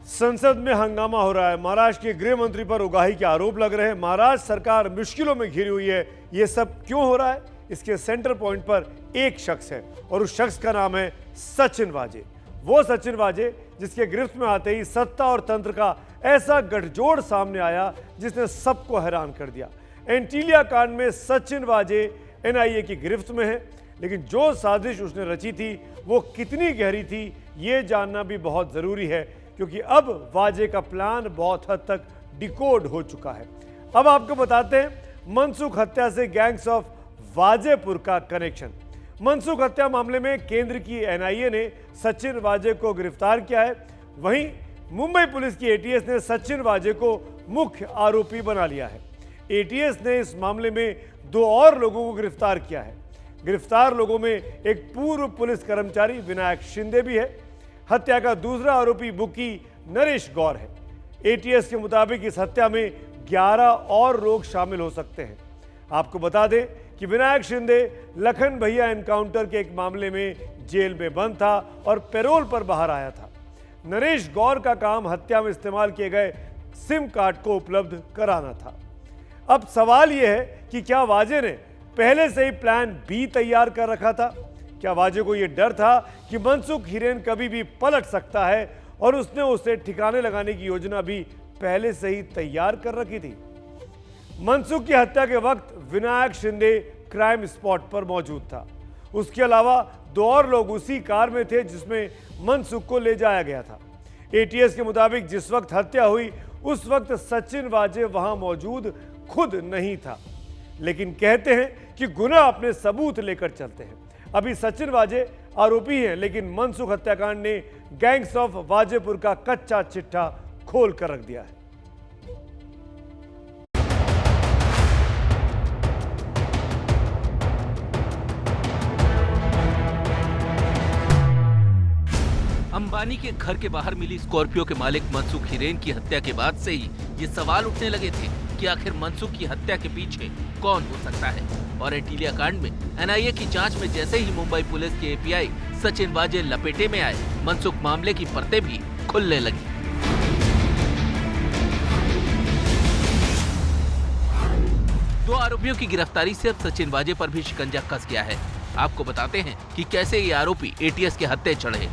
संसद में हंगामा हो रहा है। महाराष्ट्र के गृह मंत्री पर उगाही के आरोप लग रहे हैं। महाराष्ट्र सरकार मुश्किलों में घिरी हुई है। ये सब क्यों हो रहा है? इसके सेंटर पॉइंट पर एक शख्स है और उस शख्स का नाम है सचिन वाजे। वो सचिन वाजे जिसके गिरफ्त में आते ही सत्ता और तंत्र का ऐसा गठजोड़ सामने आया जिसने सबको हैरान कर दिया। एंटीलिया कांड में सचिन वाजे एनआईए की गिरफ्त में है, लेकिन जो साजिश उसने रची थी वो कितनी गहरी थी ये जानना भी बहुत जरूरी है, क्योंकि अब वाजे का प्लान बहुत हद तक डिकोड हो चुका है। अब आपको बताते हैं मनसुख हत्या से गैंग्स ऑफ वाजेपुर का कनेक्शन। मनसुख हत्या मामले में केंद्र की एनआईए ने सचिन वाजे को गिरफ्तार किया है। वहीं मुंबई पुलिस की एटीएस ने सचिन वाजे को मुख्य आरोपी बना लिया है। एटीएस ने इस मामले में 2 और लोगों को गिरफ्तार किया है। गिरफ्तार लोगों में एक पूर्व पुलिस कर्मचारी विनायक शिंदे भी है। हत्या का दूसरा आरोपी बुकी नरेश गौर है। एटीएस के मुताबिक इस हत्या में 11 और लोग शामिल हो सकते हैं। आपको बता दें कि विनायक शिंदे लखन भैया एनकाउंटर के एक मामले में जेल में बंद था और पैरोल पर बाहर आया था। नरेश गौर का काम हत्या में इस्तेमाल किए गए सिम कार्ड को उपलब्ध कराना था। अब सवाल यह है कि क्या वाजे ने पहले से ही प्लान बी तैयार कर रखा था? क्या वाजे को यह डर था कि मनसुख हिरेन कभी भी पलट सकता है और उसने उसे ठिकाने लगाने की योजना भी पहले से ही तैयार कर रखी थी? मनसुख की हत्या के वक्त विनायक शिंदे क्राइम स्पॉट पर मौजूद था। उसके अलावा 2 और लोग उसी कार में थे जिसमें मनसुख को ले जाया गया था। एटीएस के मुताबिक जिस वक्त हत्या हुई उस वक्त सचिन वाजे वहां मौजूद खुद नहीं था, लेकिन कहते हैं कि गुनाह अपने सबूत लेकर चलते हैं। अभी सचिन वाजे आरोपी हैं, लेकिन मनसुख हत्याकांड ने गैंग्स ऑफ वाजेपुर का कच्चा चिट्ठा खोल कर रख दिया है। अंबानी के घर के बाहर मिली स्कॉर्पियो के मालिक मनसुख हिरेन की हत्या के बाद से ही ये सवाल उठने लगे थे कि आखिर मनसुख की हत्या के पीछे कौन हो सकता है। और एंटीलिया कांड में एनआईए की जांच में जैसे ही मुंबई पुलिस के एपीआई सचिन वाजे लपेटे में आए, मनसुख मामले की परतें भी खुलने लगी। दो आरोपियों की गिरफ्तारी से अब सचिन वाजे पर भी शिकंजा कस गया है। आपको बताते हैं कि कैसे ये आरोपी एटीएस के हत्थे चढ़े।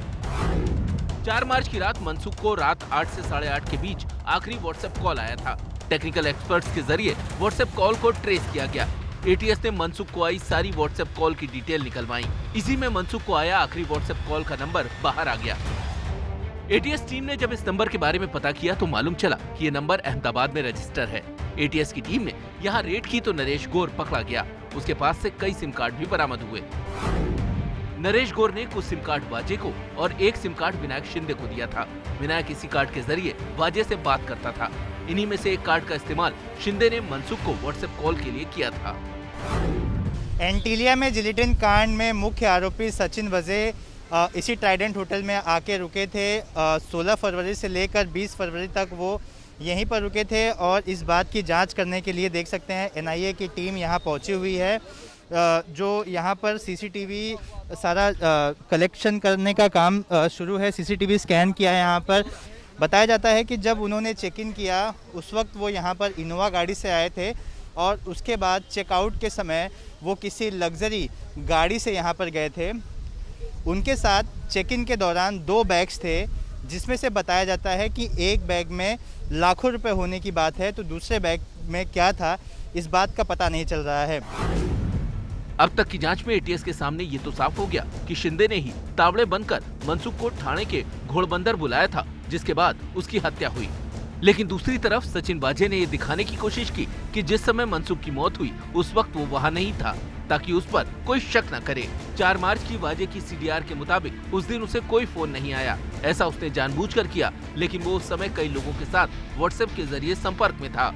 4 मार्च की रात मनसुख को रात 8 से 8:30 के बीच आखिरी व्हाट्सएप कॉल आया था। टेक्निकल एक्सपर्ट्स के जरिए व्हाट्सएप कॉल को ट्रेस किया गया। एटीएस ने मनसुख को आई सारी व्हाट्सएप कॉल की डिटेल निकलवाई। इसी में मनसुख को आया आखिरी व्हाट्सएप कॉल का नंबर बाहर आ गया। एटीएस टीम ने जब इस नंबर के बारे में पता किया तो मालूम चला कि ये नंबर अहमदाबाद में रजिस्टर है। एटीएस की टीम ने यहाँ रेड की तो नरेश गौर पकड़ा गया। उसके पास से कई सिम कार्ड भी बरामद हुए। नरेश गौर ने कुछ सिम कार्ड वाजे को और एक सिम कार्ड विनायक शिंदे को दिया था। विनायक इसी कार्ड के जरिए वाजे से बात करता था। इन्हीं में से एक कार्ड का इस्तेमाल शिंदे ने मनसुख को व्हाट्सएप कॉल के लिए किया था। एंटीलिया में जिलेटिन कांड में मुख्य आरोपी सचिन वाजे इसी ट्राइडेंट होटल में आके रुके थे। 16 फरवरी से लेकर 20 फरवरी तक वो यहीं पर रुके थे और इस बात की जांच करने के लिए देख सकते हैं एनआईए की टीम यहाँ पहुँची हुई है। जो यहाँ पर सीसीटीवी सारा कलेक्शन करने का काम शुरू है। सीसीटीवी स्कैन किया है। यहाँ पर बताया जाता है कि जब उन्होंने चेक इन किया उस वक्त वो यहाँ पर इनोवा गाड़ी से आए थे और उसके बाद चेकआउट के समय वो किसी लग्जरी गाड़ी से यहाँ पर गए थे। उनके साथ चेक इन के दौरान 2 बैग्स थे, जिसमें से बताया जाता है कि एक बैग में लाखों रुपए होने की बात है, तो दूसरे बैग में क्या था इस बात का पता नहीं चल रहा है। अब तक की जांच में एटीएस के सामने ये तो साफ हो गया कि शिंदे ने ही तावड़े बनकर मनसुख को थाने के घोड़बंदर बुलाया था, जिसके बाद उसकी हत्या हुई। लेकिन दूसरी तरफ सचिन वाजे ने ये दिखाने की कोशिश की कि जिस समय मनसुख की मौत हुई उस वक्त वो वहाँ नहीं था, ताकि उस पर कोई शक न करे। 4 मार्च की वाजे की सीडीआर के मुताबिक उस दिन उसे कोई फोन नहीं आया। ऐसा उसने जानबूझकर किया, लेकिन वो उस समय कई लोगों के साथ व्हाट्सएप के जरिए संपर्क में था।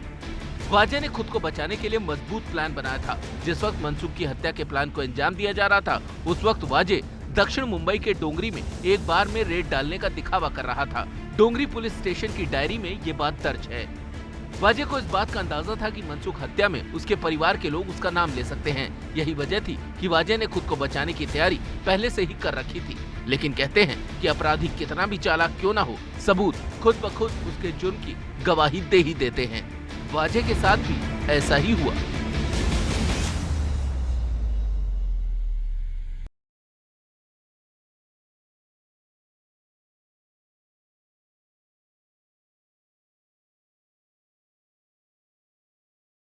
वाजे ने खुद को बचाने के लिए मजबूत प्लान बनाया था। जिस वक्त मनसुख की हत्या के प्लान को अंजाम दिया जा रहा था उस वक्त वाजे दक्षिण मुंबई के डोंगरी में एक बार में रेड डालने का दिखावा कर रहा था। डोंगरी पुलिस स्टेशन की डायरी में ये बात दर्ज है। वाजे को इस बात का अंदाजा था कि मनसुख हत्या में उसके परिवार के लोग उसका नाम ले सकते हैं। यही वजह थी कि वाजे ने खुद को बचाने की तैयारी पहले से ही कर रखी थी। लेकिन कहते हैं कि अपराधी कितना भी चालाक क्यों न हो, सबूत खुद ब खुद उसके जुर्म की गवाही दे ही देते हैं। वाजे के साथ भी ऐसा ही हुआ।